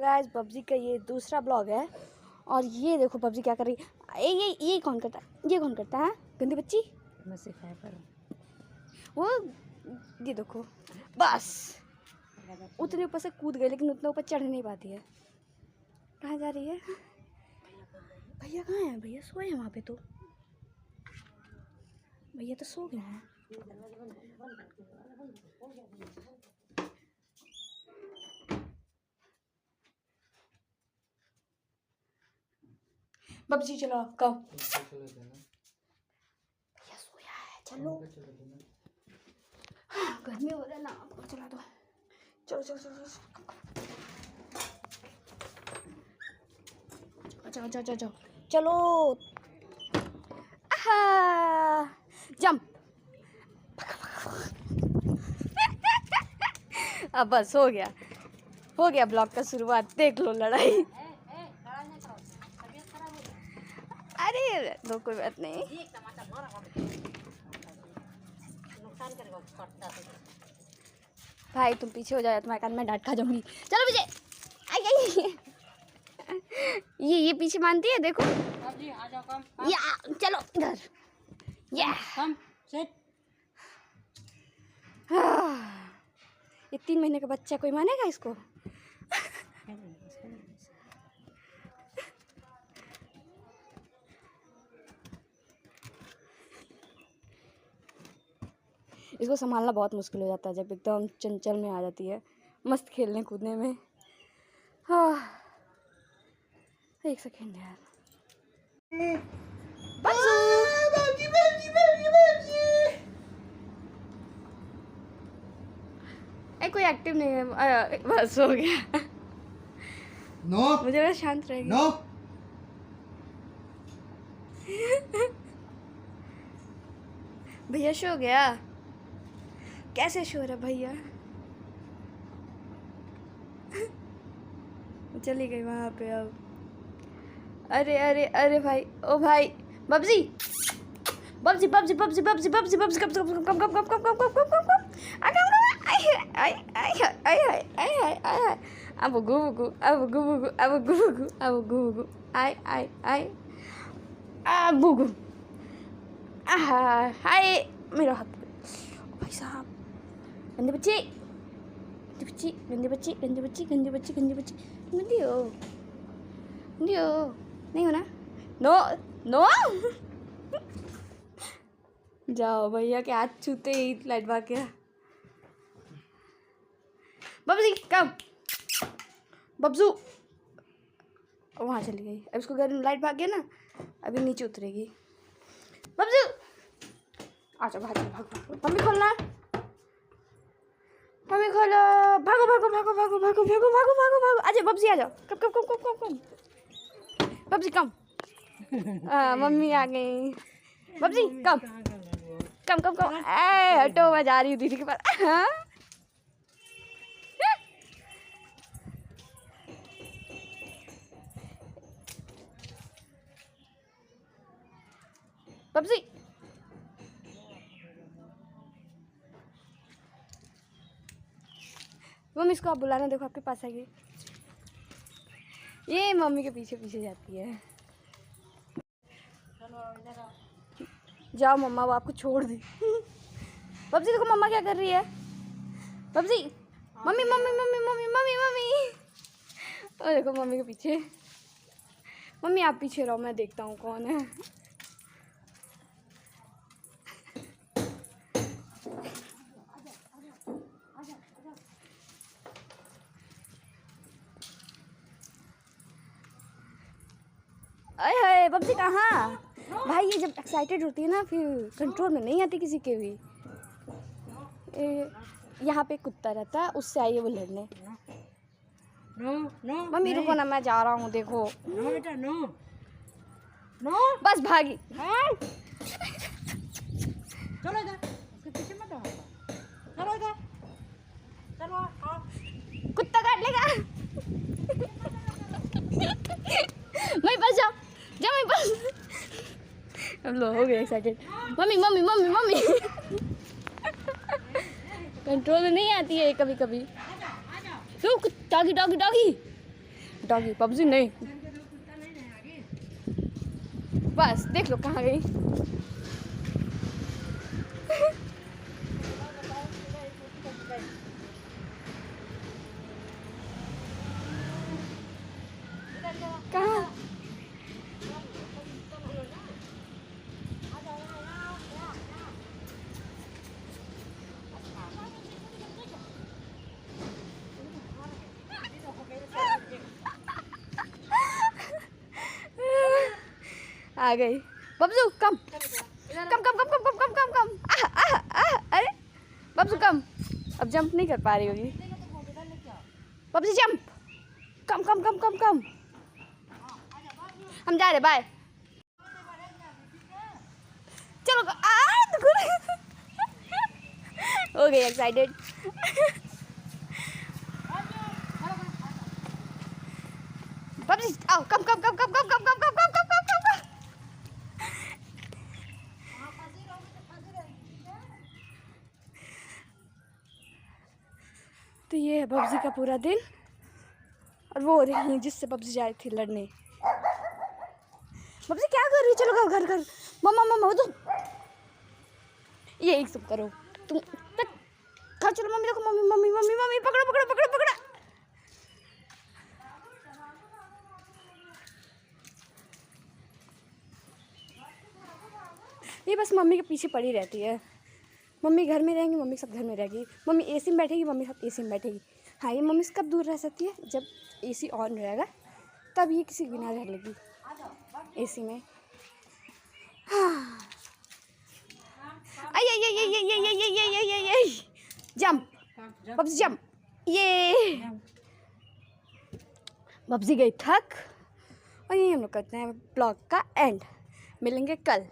Guys PUBG का ये दूसरा ब्लॉग है और ये देखो पबजी क्या कर रही है। ये कौन करता है, ये कौन करता है गंदी बच्ची। मैं सिखाया पर वो ये देखो बस उतने ऊपर से कूद गए लेकिन उतना ऊपर चढ़ नहीं पाती है। कहाँ जा रही है भैया? कहाँ है भैया? सोए हैं वहाँ पे तो भैया तो सो गए हैं। पबजी चलो कब भैया सोया है। चलो गर्मी हो रहा है ना, चला दो। चलो चलो चलो चलो चलो चलो चलो चलो जंप। अब बस हो गया ब्लॉग का शुरुआत। देख लो लड़ाई। अरे दो कोई बात नहीं। भाई तुम पीछे हो जाओ, तुम्हारे कान में डांट खा जाऊंगी। चलो पीछे। आई ये पीछे मानती है देखो। आ जाओ कम या चलो इधर। या कम सेट। ये 3 महीने का बच्चा कोई मानेगा इसको? इसको संभालना बहुत मुश्किल हो जाता है जब एकदम चंचल में आ जाती है मस्त खेलने कूदने में। एक सेकेंड यार। कोई एक्टिव नहीं है। बस हो गया। नो मुझे बस शांत रहेगी। नो भैया शो हो गया। कैसे शो रहा भैया? चली गई वहां पे अब। अरे अरे अरे भाई ओ भाई PUBG PUBG PUBG PUBG PUBG PUBG PUBG कब कब कब कब कब कब कब कब कब अब गुगु अब गुगु अब गुगु अब गुगु आई अब गुगु हाय मेरा हाथ। भाई साहब गंदी बच्ची गंदी बच्ची गंदी बच्ची गंदी बच्ची गंदी बच्ची गंदी हो नहीं हो ना। नो नो जाओ भैया के हाथ छूते ही लाइट भाग गया। बब्जी कम बब्जू वहाँ चली गई। अब इसको घर में लाइट भाग गया ना, अभी नीचे उतरेगी। बब्जू अच्छा भाग भागो। मम्मी खोलना, मम्मी खोलो। भागो भागो भागो भागो भागो भागो भागो भागो भागो। आ जाओ बब्जी आ जाओ। कम कम कम कम कम कम बब्जी कम। मम्मी आ गई। बब्जी कम कम कम कम। हटो मैं जा रही हूँ दीदी के पास। बब्जी मम्मी इसको आप बुलाना, देखो आपके पास आएगी। ये मम्मी के पीछे पीछे जाती है। जाओ मम्मा वो आपको छोड़ दी। बब्जी देखो मम्मा क्या कर रही है। बब्जी mummy mummy mummy mummy mummy mummy. और देखो मम्मी के पीछे। मम्मी आप पीछे रहो, मैं देखता हूँ कौन है। अरे हाय बब्जी कहाँ? भाई ये जब एक्साइटेड होती है ना फिर कंट्रोल में नहीं आती किसी के भी। यहाँ पे कुत्ता रहता है, उससे आई है वो लड़ने। नो नो मम्मी रुको ना, मैं जा रहा हूँ। देखो नो बेटा नो नो बस भागी। चलो इधर, उसके पीछे मत आओ। चलो इधर चलो आओ। कुत्ता काट लेगा। मैं बस जाओ जाओ मैं बस। हम लोग हो गए excited. Mummy mummy mummy mummy. Control में नहीं आती है कभी कभी। Doggy doggy doggy doggy PUBG नहीं, बस देख लो कहाँ गई। कहाँ? आ गई बब्जू, कम कम कम कम कम कम कम कम कम। अरे बब्जू कम, अब जंप नहीं कर पा रही होगी। बब्जू जंप, कम कम कम कम कम। हम जा रहे, बाय। चलो हो गई एक्साइटेड। बब्जी आओ, कम कम कम कम कम कम कम कम कम कम कम कम। तो ये है पबजी का पूरा दिन, और वो हो रही है जिससे पबजी जा रही थी लड़ने। पबजी क्या कर रही है? चलो घर घर। मम्मा मम्मा तुम ये एक सब करो तुम। घर चलो, मम्मी देखो, मम्मी मम्मी मम्मी मम्मी पकड़ो पकड़ो पकड़ो पकड़ो। ये बस मम्मी के पीछे पड़ी रहती है। मम्मी घर में रहेंगी, मम्मी सब घर में रहेगी। मम्मी एसी में बैठेगी, मम्मी सब एसी में बैठेगी। हाँ, ये मम्मी से कब दूर रह सकती है? जब एसी ऑन रहेगा तब ये किसी बिना रह लेगी एसी में। हाँ, आई आई आई आई आई आई आई आई आई आई आई, जंप बब्जी जंप। ये बब्जी गई थक, और यही हम लोग करते हैं ब्लॉग का एंड। मिलेंगे कल।